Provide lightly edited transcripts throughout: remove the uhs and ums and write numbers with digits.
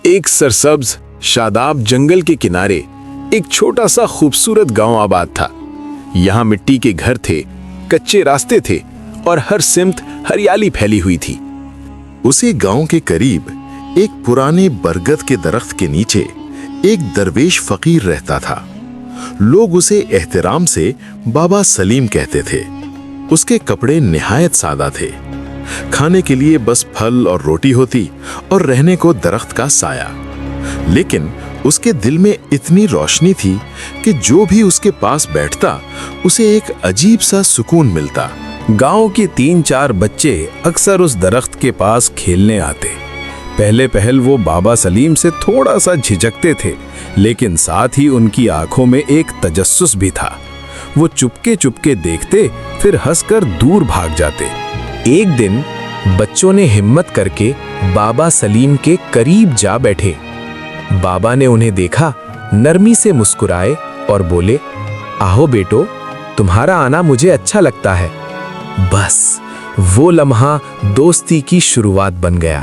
एक सरसब्ज शादाब जंगल के किनारे एक छोटा सा खूबसूरत गांव आबाद था। यहाँ मिट्टी के घर थे, कच्चे रास्ते थे और हर सिमत हरियाली फैली हुई थी। उसी गांव के करीब एक पुराने बरगद के दरख्त के नीचे एक दरवेश फकीर रहता था। लोग उसे एहतराम से बाबा सलीम कहते थे। उसके कपड़े निहायत सादा थे, खाने के लिए बस फल और रोटी होती और रहने को दरख्त का साया। लेकिन उसके दिल में इतनी रोशनी थी कि जो भी उसके पास बैठता उसे एक अजीब सा सुकून मिलता। गांव के 3-4 बच्चे अक्सर उस दरख्त के पास खेलने आते। पहले पहल वो बाबा सलीम से थोड़ा सा झिझकते थे, लेकिन साथ ही उनकी आंखों में एक तजस्सुस भी था। वो चुपके चुपके देखते, फिर हंसकर दूर भाग जाते। एक दिन बच्चों ने हिम्मत करके बाबा सलीम के करीब जा बैठे। बाबा ने उन्हें देखा, नरमी से मुस्कुराए और बोले, आओ बेटो, तुम्हारा आना मुझे अच्छा लगता है। बस वो लम्हा दोस्ती की शुरुआत बन गया।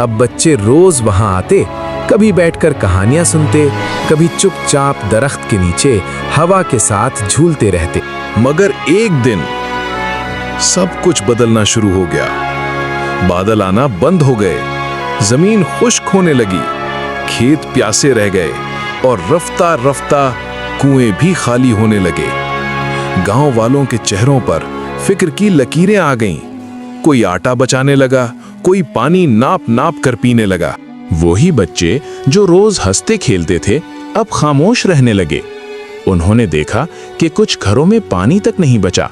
अब बच्चे रोज वहां आते, कभी बैठकर कहानियां सुनते, कभी चुपचाप दरख्त के नीचे हवा के साथ झूलते रहते। मगर एक दिन सब कुछ बदलना शुरू हो गया। बादल आना बंद हो गए, जमीन खुश्क होने लगी, खेत प्यासे रह गए और रफ्ता रफ्ता कुएं भी खाली होने लगे। गांव वालों के चेहरों पर फिक्र की लकीरें आ गईं। कोई आटा बचाने लगा, कोई पानी नाप नाप कर पीने लगा। वही बच्चे जो रोज हंसते खेलते थे अब खामोश रहने लगे। उन्होंने देखा कि कुछ घरों में पानी तक नहीं बचा।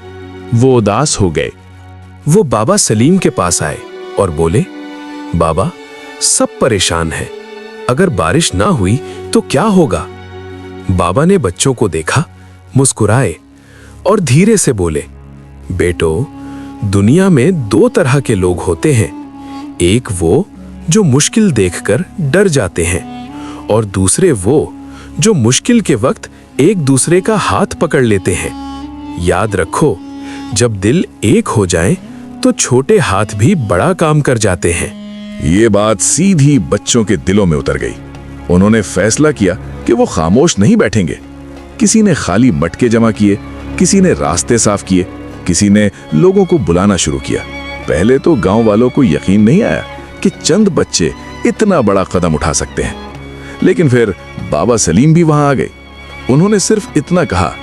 वो उदास हो गए। वो बाबा सलीम के पास आए और बोले, बाबा, सब परेशान हैं। अगर बारिश ना हुई तो क्या होगा? बाबा ने बच्चों को देखा, मुस्कुराए और धीरे से बोले, बेटो, दुनिया में 2 तरह के लोग होते हैं। एक वो जो मुश्किल देखकर डर जाते हैं और दूसरे वो जो मुश्किल के वक्त एक दूसरे का हाथ पकड़ लेते हैं। याद रखो, जब दिल एक हो जाए तो छोटे हाथ भी बड़ा काम कर जाते हैं। ये बात सीधी बच्चों के दिलों में उतर गई। उन्होंने फैसला किया कि वो खामोश नहीं बैठेंगे। किसी ने खाली मटके जमा किए, किसी ने रास्ते साफ किए, किसी ने लोगों को बुलाना शुरू किया। पहले तो गांव वालों को यकीन नहीं आया कि चंद बच्चे इतना बड़ा कदम उठा सकते हैं। लेकिन फिर बाबा सलीम भी वहां आ गए। उन्होंने सिर्फ इतना कहा,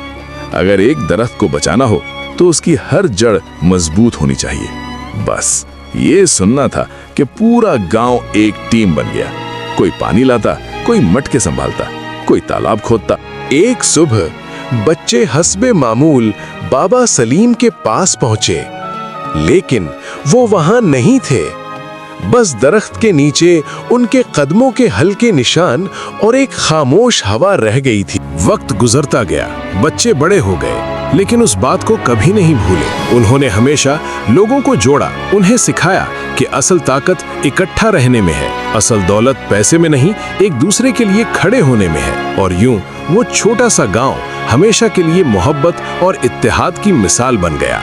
अगर एक दरख्त को बचाना हो तो उसकी हर जड़ मजबूत होनी चाहिए। बस ये सुनना था कि पूरा गांव एक टीम बन गया। कोई पानी लाता, कोई मटके संभालता, कोई तालाब खोदता। एक सुबह बच्चे हस्बे मामूल बाबा सलीम के पास पहुंचे, लेकिन वो वहां नहीं थे। बस दरख्त के नीचे उनके कदमों के हल्के निशान और एक खामोश हवा रह गई थी। वक्त गुजरता गया, बच्चे बड़े हो गए, लेकिन उस बात को कभी नहीं भूले। उन्होंने हमेशा लोगों को जोड़ा, उन्हें सिखाया कि असल ताकत इकट्ठा रहने में है, असल दौलत पैसे में नहीं, एक दूसरे के लिए खड़े होने में है। और यूं वो छोटा सा गांव हमेशा के लिए मोहब्बत और इत्तेहाद की मिसाल बन गया।